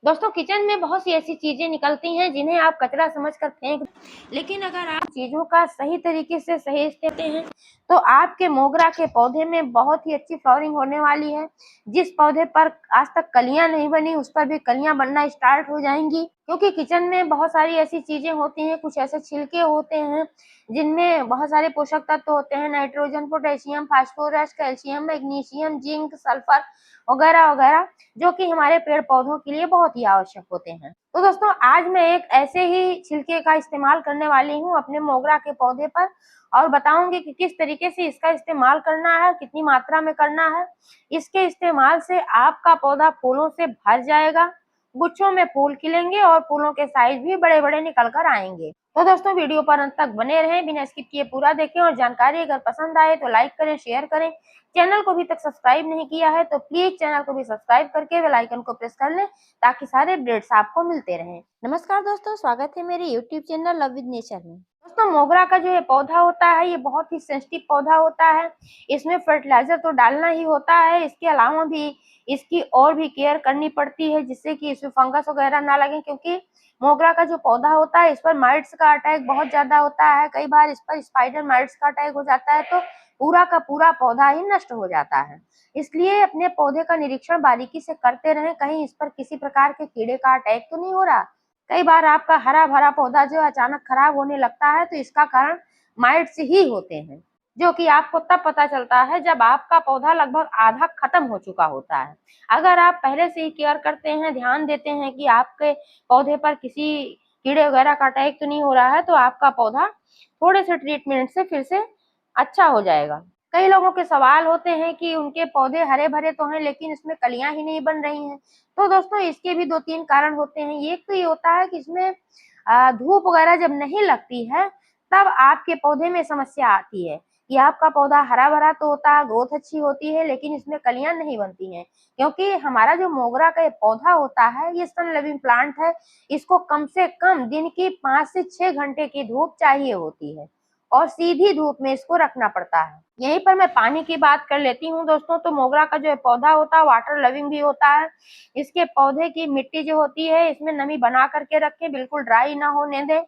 दोस्तों किचन में बहुत सी ऐसी चीजें निकलती हैं जिन्हें आप कचरा समझकर फेंक, लेकिन अगर आप चीजों का सही तरीके से सही इस्तेमाल करते हैं तो आपके मोगरा के पौधे में बहुत ही अच्छी फ्लावरिंग होने वाली है। जिस पौधे पर आज तक कलियां नहीं बनी उस पर भी कलियां बनना स्टार्ट हो जाएंगी, क्योंकि किचन में बहुत सारी ऐसी चीजें होती हैं, कुछ ऐसे छिलके होते हैं जिनमें बहुत सारे पोषक तत्व होते हैं, nitrogen, potassium, phosphorus, calcium, magnesium, zinc, sulphur वगैरह वगैरह, जो कि हमारे पेड़ पौधों के लिए बहुत ही आवश्यक होते हैं। तो दोस्तों आज मैं एक ऐसे ही छिलके का इस्तेमाल करने वाली हूँ अपने मोगरा के पौधे पर, और बताऊंगी कि किस तरीके से इसका इस्तेमाल करना है, कितनी मात्रा में करना है। इसके इस्तेमाल से आपका पौधा फूलों से भर जाएगा, गुच्छों में फूल खिलेंगे और फूलों के साइज भी बड़े बड़े निकल कर आएंगे। तो दोस्तों वीडियो पर अंत तक बने रहें, बिना स्किप किए पूरा देखें, और जानकारी अगर पसंद आए तो लाइक करें, शेयर करें। चैनल को अभी तक सब्सक्राइब नहीं किया है तो प्लीज चैनल को भी सब्सक्राइब करके बेल आइकन को प्रेस कर लें ताकि सारे अपडेट्स आपको मिलते रहें। नमस्कार दोस्तों, स्वागत है मेरे YouTube channel love with nature में। दोस्तों मोगरा का जो ये पौधा होता है ये बहुत ही सेंसिटिव पौधा होता है। इसमें फर्टिलाइजर तो डालना ही होता है, इसके अलावा भी इसकी और भी केयर करनी पड़ती है जिससे कि इसमें फंगस वगैरह ना लगे, क्योंकि मोगरा का जो पौधा होता है इस पर माइट्स का अटैक बहुत ज्यादा होता है। कई बार इस पर स्पाइडर माइट्स का अटैक हो जाता है तो पूरा का पूरा पौधा ही नष्ट हो जाता है। इसलिए अपने पौधे का निरीक्षण बारीकी से करते रहें, कहीं इस पर किसी प्रकार के कीड़े का अटैक तो नहीं हो रहा। कई बार आपका हरा भरा पौधा जो अचानक खराब होने लगता है तो इसका कारण माइट्स ही होते हैं, जो कि आपको तब पता चलता है जब आपका पौधा लगभग आधा खत्म हो चुका होता है। अगर आप पहले से ही केयर करते हैं, ध्यान देते हैं कि आपके पौधे पर किसी कीड़े वगैरह का अटैक तो नहीं हो रहा है, तो आपका पौधा थोड़े से ट्रीटमेंट से फिर से अच्छा हो जाएगा। कई लोगों के सवाल होते हैं कि उनके पौधे हरे भरे तो हैं लेकिन इसमें कलियां ही नहीं बन रही हैं। तो दोस्तों इसके भी 2-3 कारण होते हैं। एक तो ये होता है कि इसमें धूप वगैरह जब नहीं लगती है तब आपके पौधे में समस्या आती है कि आपका पौधा हरा भरा तो होता है, ग्रोथ अच्छी होती है, लेकिन इसमें कलियां नहीं बनती हैं, क्योंकि हमारा जो मोगरा का पौधा होता है ये सन लिविंग प्लांट है। इसको कम से कम दिन की 5 से 6 घंटे की धूप चाहिए होती है और सीधी धूप में इसको रखना पड़ता है। यहीं पर मैं पानी की बात कर लेती हूँ दोस्तों। तो मोगरा का जो पौधा होता है वाटर लविंग भी होता है। इसके पौधे की मिट्टी जो होती है इसमें नमी बना करके रखें, बिल्कुल ड्राई ना होने दें।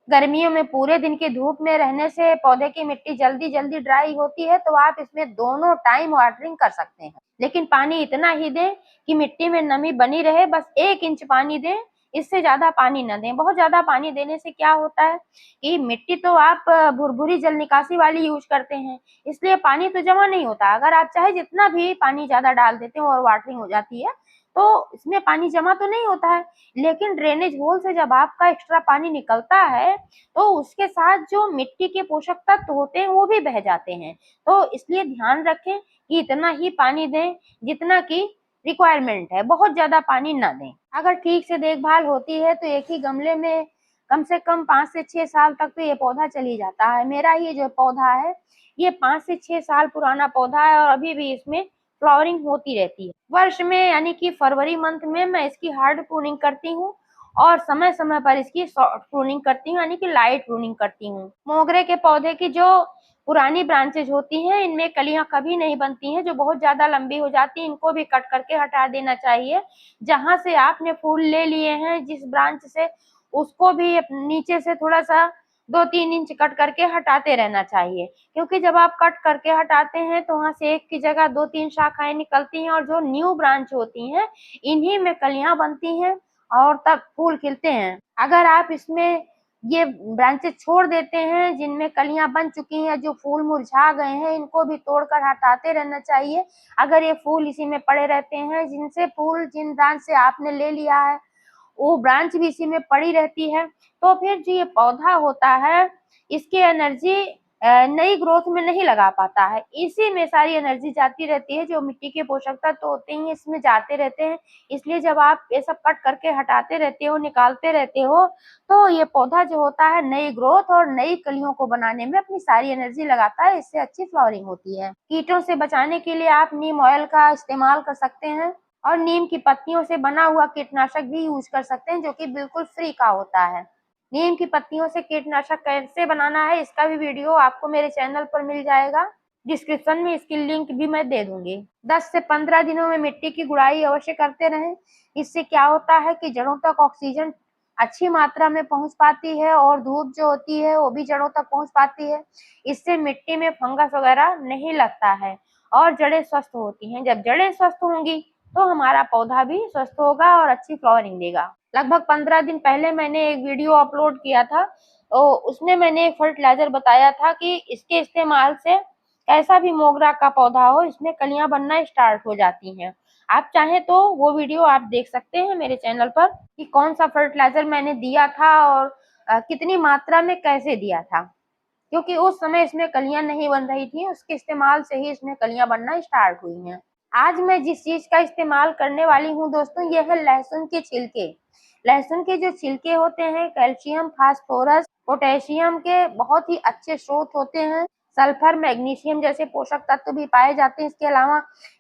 गर्मियों में पूरे दिन की धूप में रहने से पौधे की मिट्टी जल्दी जल्दी ड्राई होती है, तो आप इसमें दोनों टाइम वाटरिंग कर सकते हैं, लेकिन पानी इतना ही दें कि मिट्टी में नमी बनी रहे। बस 1 इंच पानी दें, इससे ज्यादा पानी न दें। बहुत ज्यादा पानी देने से क्या होता है कि मिट्टी तो आप भुरभुरी जल निकासी वाली यूज करते हैं, इसलिए पानी तो जमा नहीं होता। अगर आप चाहे जितना भी पानी ज्यादा डाल देते हो और वाटरिंग हो जाती है तो इसमें पानी जमा तो नहीं होता है, लेकिन ड्रेनेज होल से जब आपका एक्स्ट्रा पानी निकलता है तो उसके साथ जो मिट्टी के पोषक तत्व होते हैं वो भी बह जाते हैं। तो इसलिए ध्यान रखें कि इतना ही पानी दें जितना की रिक्वायरमेंट है, बहुत ज्यादा पानी ना दें। अगर ठीक से देखभाल होती है तो एक ही गमले में कम से कम 5 से 6 साल तक तो ये पौधा चल ही जाता है। मेरा ये जो पौधा है ये 5 से 6 साल पुराना पौधा है और अभी भी इसमें फ्लावरिंग होती रहती है। वर्ष में यानी कि फरवरी मंथ में मैं इसकी हार्ड प्रूनिंग करती हूँ और समय समय पर इसकी सॉफ्ट प्रूनिंग करती हूँ, यानी कि लाइट प्रूनिंग करती हूँ। मोगरे के पौधे की जो पुरानी ब्रांचेज होती हैं इनमें कलियां कभी नहीं बनती हैं, जो बहुत ज्यादा लंबी हो जाती है इनको भी कट करके हटा देना चाहिए। जहां से आपने फूल ले लिए हैं जिस ब्रांच से, उसको भी नीचे से थोड़ा सा 2-3 इंच कट करके हटाते रहना चाहिए, क्योंकि जब आप कट करके हटाते हैं तो वहां से एक की जगह 2-3 शाखाएं निकलती हैं और जो न्यू ब्रांच होती हैं इन्हीं में कलियां बनती हैं और तब फूल खिलते हैं। अगर आप इसमें ये ब्रांचेस छोड़ देते हैं जिनमें कलियां बन चुकी हैं, जो फूल मुरझा गए हैं, इनको भी तोड़कर हटाते रहना चाहिए। अगर ये फूल इसी में पड़े रहते हैं, जिनसे फूल जिन ब्रांच से आपने ले लिया है वो ब्रांच भी इसी में पड़ी रहती है, तो फिर जो ये पौधा होता है इसकी एनर्जी नई ग्रोथ में नहीं लगा पाता है। इसी में सारी एनर्जी जाती रहती है, जो मिट्टी के पोषक तत्व होते हैं इसमें जाते रहते हैं। इसलिए जब आप ये सब कट करके हटाते रहते हो, निकालते रहते हो, तो ये पौधा जो होता है नई ग्रोथ और नई कलियों को बनाने में अपनी सारी एनर्जी लगाता है। इससे अच्छी फ्लावरिंग होती है। कीटों से बचाने के लिए आप नीम ऑयल का इस्तेमाल कर सकते हैं और नीम की पत्तियों से बना हुआ कीटनाशक भी यूज कर सकते हैं, जो कि बिल्कुल फ्री का होता है। नीम की पत्तियों से कीटनाशक कैसे बनाना है इसका भी वीडियो आपको मेरे चैनल पर मिल जाएगा। डिस्क्रिप्शन में इसकी लिंक भी मैं दे दूंगी। 10 से 15 दिनों में मिट्टी की गुड़ाई अवश्य करते रहें। इससे क्या होता है कि जड़ों तक ऑक्सीजन अच्छी मात्रा में पहुंच पाती है और धूप जो होती है वो भी जड़ों तक पहुंच पाती है। इससे मिट्टी में फंगस वगैरह नहीं लगता है और जड़ें स्वस्थ होती हैं। जब जड़ें स्वस्थ होंगी तो हमारा पौधा भी स्वस्थ होगा और अच्छी फ्लावरिंग देगा। लगभग 15 दिन पहले मैंने एक वीडियो अपलोड किया था, तो उसमें मैंने एक फर्टिलाइजर बताया था कि इसके इस्तेमाल से कैसा भी मोगरा का पौधा हो, इसमें कलियां बनना स्टार्ट हो जाती हैं। आप चाहें तो वो वीडियो आप देख सकते हैं मेरे चैनल पर कि कौन सा फर्टिलाइजर मैंने दिया था और कितनी मात्रा में कैसे दिया था, क्योंकि उस समय इसमें कलियां नहीं बन रही थी। उसके इस्तेमाल से ही इसमें कलियां बनना स्टार्ट हुई हैं। आज मैं जिस चीज का इस्तेमाल करने वाली हूँ दोस्तों, ये है लहसुन के छिलके। लहसुन के जो छिलके होते हैं कैल्शियम, फास्फोरस, पोटेशियम के बहुत ही अच्छे स्रोत होते हैं। सल्फर, मैग्नीशियम जैसे पोषक तत्व भी पाए जाते हैं। इसके अलावा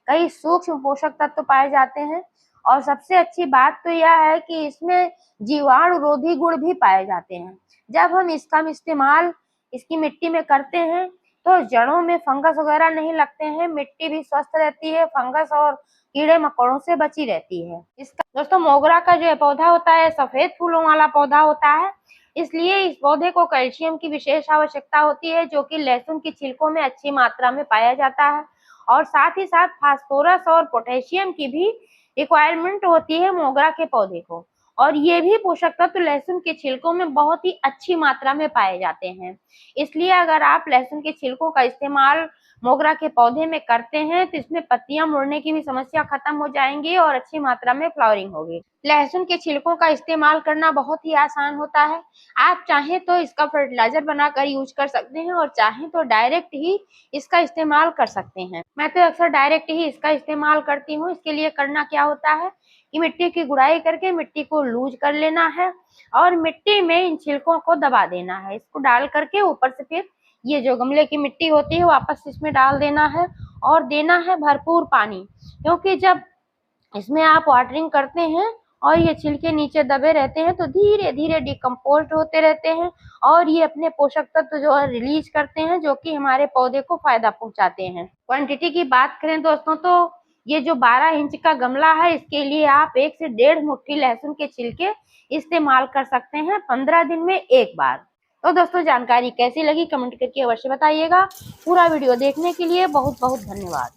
कई सूक्ष्म पोषक तत्व पाए जाते हैं और सबसे अच्छी बात तो यह है कि इसमें जीवाणु रोधी गुण भी पाए जाते हैं। जब हम इसका इस्तेमाल इसकी मिट्टी में करते हैं तो जड़ों में फंगस वगैरह नहीं लगते हैं, मिट्टी भी स्वस्थ रहती है, फंगस और कीड़े मकोड़ों से बची रहती है। इसका दोस्तों मोगरा का जो पौधा होता है सफेद फूलों वाला पौधा होता है, इसलिए इस पौधे को कैल्शियम की विशेष आवश्यकता होती है जो कि लहसुन की छिलकों में अच्छी मात्रा में पाया जाता है। और साथ ही साथ फास्फोरस और पोटेशियम की भी रिक्वायरमेंट होती है मोगरा के पौधे को, और ये भी पोषक तत्व लहसुन के छिलकों में बहुत ही अच्छी मात्रा में पाए जाते हैं। इसलिए अगर आप लहसुन के छिलकों का इस्तेमाल मोगरा के पौधे में करते हैं तो इसमें पत्तियां मुड़ने की भी समस्या खत्म हो जाएंगी और अच्छी मात्रा में फ्लावरिंग होगी। लहसुन के छिलकों का इस्तेमाल करना बहुत ही आसान होता है। आप चाहें तो इसका फर्टिलाइजर बनाकर यूज कर सकते हैं और चाहें तो डायरेक्ट ही इसका इस्तेमाल कर सकते हैं। मैं तो अक्सर डायरेक्ट ही इसका इस्तेमाल करती हूँ। इसके लिए करना क्या होता है कि मिट्टी की गुड़ाई करके मिट्टी को लूज कर लेना है और मिट्टी में इन छिलकों को दबा देना है। इसको डाल करके ऊपर से फिर ये जो गमले की मिट्टी होती है वापस इसमें डाल देना है और देना है भरपूर पानी, क्योंकि जब इसमें आप वाटरिंग करते हैं और ये छिलके नीचे दबे रहते हैं तो धीरे धीरे डिकम्पोज होते रहते हैं और ये अपने पोषक तत्व जो है रिलीज करते हैं जो कि हमारे पौधे को फायदा पहुंचाते हैं। क्वांटिटी की बात करें दोस्तों तो ये जो 12 इंच का गमला है इसके लिए आप 1 से 1.5 मुट्ठी लहसुन के छिलके इस्तेमाल कर सकते हैं 15 दिन में एक बार। तो दोस्तों जानकारी कैसी लगी कमेंट करके अवश्य बताइएगा। पूरा वीडियो देखने के लिए बहुत बहुत धन्यवाद।